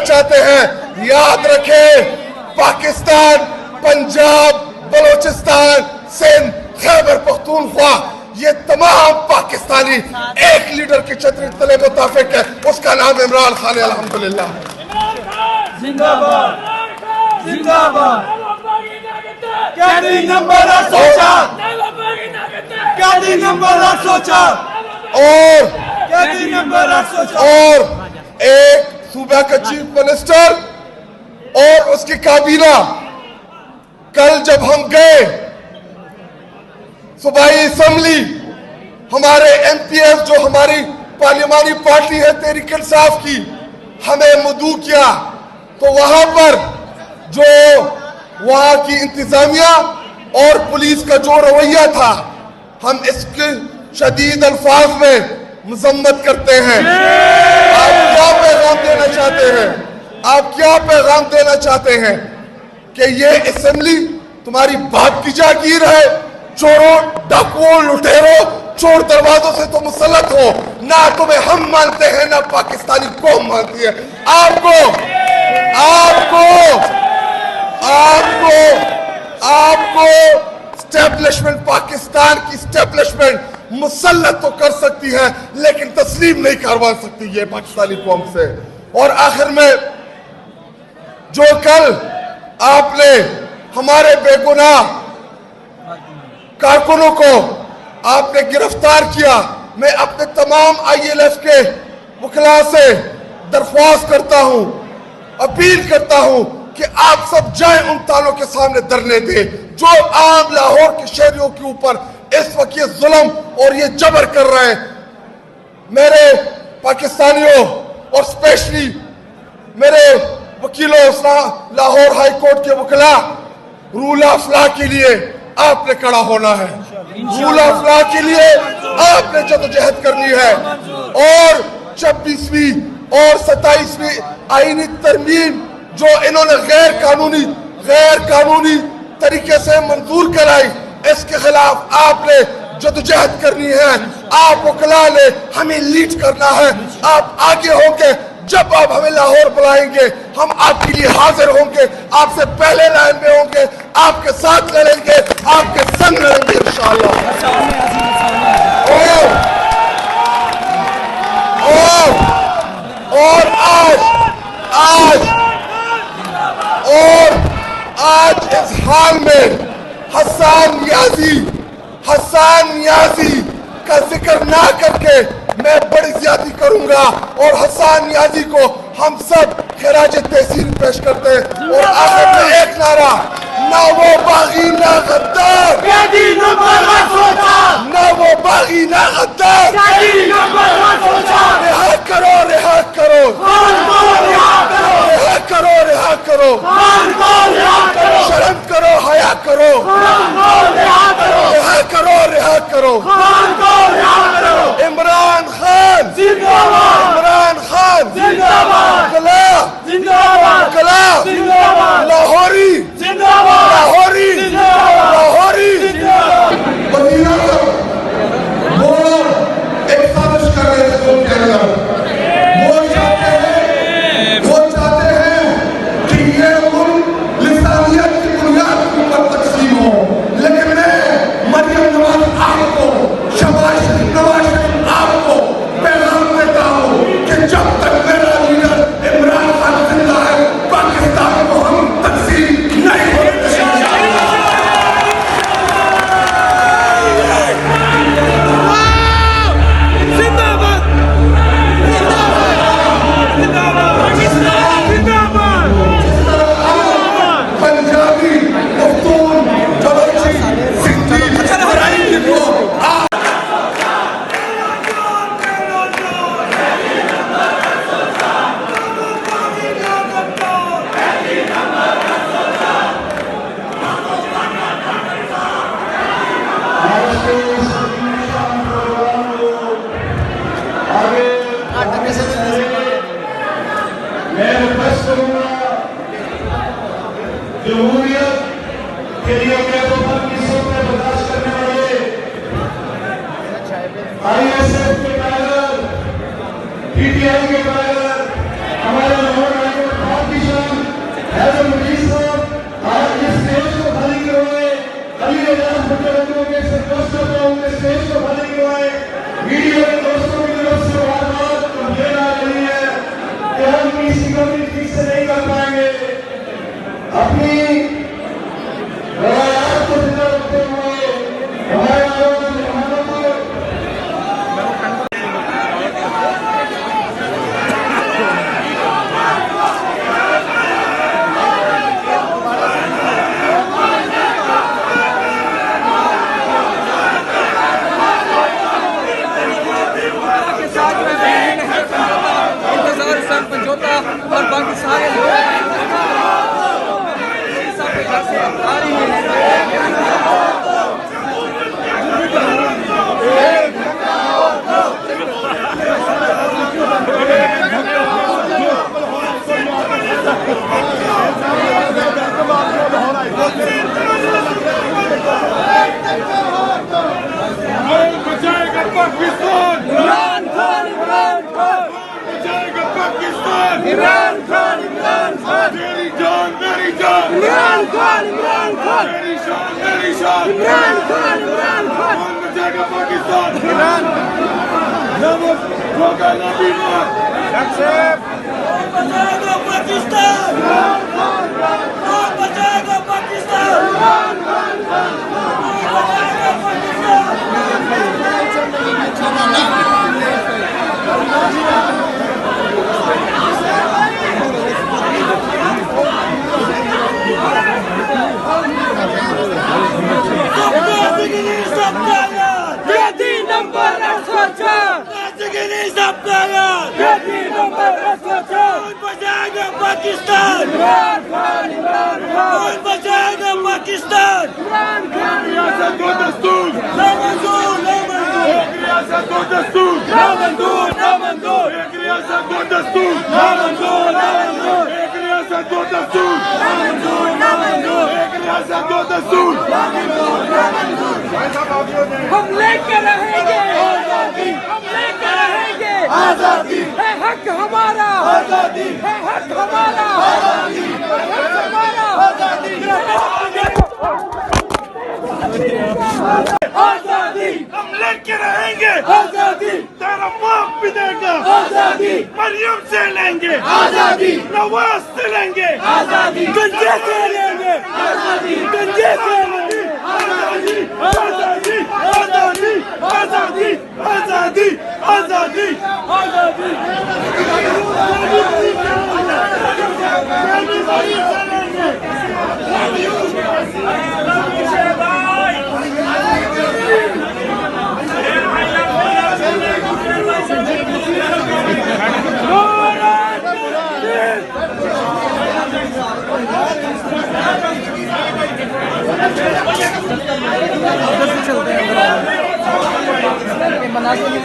चाहते हैं। याद रखें, पाकिस्तान, पंजाब, बलोचिस्तान, सिंध, खैबर पख्तूनख्वा, ये तमाम पाकिस्तानी एक लीडर की छतरी तले मुताफिक है, उसका नाम इमरान खान है। अल्हम्दुलिल्लाह। जिंदाबाद जिंदाबाद। कैदी नंबर सोचा, कैदी नंबर सोचा, और कैदी नंबर सोचा, और एक सूबा का चीफ मिनिस्टर और उसकी काबीना, कल जब हम गए सूबाई असेंबली, हमारे एमपीएस जो हमारी पार्लिमानी पार्टी है तहरीक इंसाफ की, हमें मदऊ किया, तो वहां पर जो वहां की इंतजामिया और पुलिस का जो रवैया था, हम इसके शदीद अल्फाज में मजम्मत करते हैं। आप क्या पैगाम देना चाहते हैं? आप क्या पैगाम देना चाहते हैं कि ये असेंबली तुम्हारी बाप की जागीर है? चोरों, डाकुओं, लुटेरों, चोर दरवाजों से तुम मुसल्लत हो, ना तुम्हें हम मानते हैं ना पाकिस्तानी कौम मानती है। आपको आपको आपको आपको स्टैब्लिशमेंट, पाकिस्तान की स्टैब्लिशमेंट मुसल्लत तो कर सकती है, लेकिन तस्लीम नहीं करवा सकती ये पाकिस्तानी कौम से। और आखिर में जो कल आपने हमारे बेगुनाह कारकुनों को आपने गिरफ्तार किया, मैं अपने तमाम ILF के वकला से दरख्वास्त करता हूं, अपील करता हूं कि आप सब जाएं उन तालों के सामने धरने दें जो आम लाहौर के शहरियों के ऊपर इस वक्त ये जुल्म और ये जबर कर रहे हैं। मेरे पाकिस्तानियों और स्पेशली मेरे वकीलों, लाहौर हाई कोर्ट के वकला, रूल ऑफ लॉ के लिए आपने खड़ा होना है। रूल ऑफ लॉ के लिए आपने जदोजहद करनी है। और 26वीं और 27वीं आईनी तरमीम जो इन्होंने गैर कानूनी तरीके से मंजूर कराई, इसके खिलाफ आपने जदोजहद करनी है। आप वकला ने हमें लीड करना है। आप आगे होंगे, जब आप हमें लाहौर बुलाएंगे हम आपके लिए हाजिर होंगे, आपसे पहले लाइन में होंगे, आपके साथ लड़ेंगे, आपके संग लड़ेंगे इंशाअल्लाह। और आज इस हाल में हसन नियाजी का जिक्र ना करके मैं बड़ी ज्यादती करूंगा। और हसन नियाजी को हम सब खिराज तहसीन पेश करते हैं। और आखिर में एक नारा, ना वो बागी ना गद्दार, ना वो बागी ना गद्दार, रिहा करो, रिहा करो, रिहा करो, रिहा करो, शर्म करो, हया करो, रिहा करो, रिहा करो। इमरान खान जिंदाबाद, इमरान खान जिंदाबाद, कला जिंदाबाद, लाहौरी जिंदाबाद, लाहौरी लाहौरी वो एक साजिश कर रहे थे मुल्क के अंदर। वो चाहते हैं कि ये मुल्क लिसानियत की बुनियाद के ऊपर तकसीम हो। लेकिन मैं मरियम नवाज आपको, शहबाज नवाज आपको पैगाम देता हूं कि जब तक मेरा लीडर इमरान खान जिंदा है, पाकिस्तान को हम तकसीम नहीं होने देंगे। पंजाबी, पख्तून, बलोची, सिंधी, जमहूरियत के लिए बेवफा की सोचें बर्दाश्त करने वाले ISF के टाइगर, PTI के टाइगर, हमारे लाहौर समझौता और बाकी सारे लोग सब घर से आ रही है। बचाएगा पाकिस्तान, इमरान खान, इमरान खान, बचाएगा पाकिस्तान, इमरान खान, इमरान खान, मेरी जान, मेरी जान, इमरान खान, इमरान खान, मेरी शान, मेरी शान, इमरान खान, इमरान खान, कौन बचाएगा पाकिस्तान? इमरान होगा ना बीमार, बचाएगा पाकिस्तान, कौन बचाएगा पाकिस्तान? बचाएगा Pakistan. Ready number 804, ready number 804, बचाएगा पाकिस्तान, इमरान खान, इमरान खान, बचाएगा पाकिस्तान। इमरान खान, रियासत को दस्तूर, ना मंजूर, ना मंजूर। एक रियासत को दस्तूर, ना मंजूर, ना मंजूर। एक रियासत को दस्तूर, ना मंजूर, ना मंजूर। एक रियासत को दस्तूर, ना मंजूर, ना मंजूर। एक रियासत को दस्तूर, ना मंजूर, ना मंजूर। हम लेकर रहेंगे आजादी, हम लेकर रहेंगे आजादी, है हक हमारा, आजादी, है हक हमारा, आजादी, है हक हमारा, आजादी, आजादी, हम लेके रहेंगे आजादी, तेरा बाप भी देगा आजादी, मरियम से लेंगे आजादी, नवाज से लेंगे आजादी, गंजे से लेंगे आजादी, गंजे से लेंगे आजादी आजादी आजादी आजादी आजादी आजादी आजादी मनाली में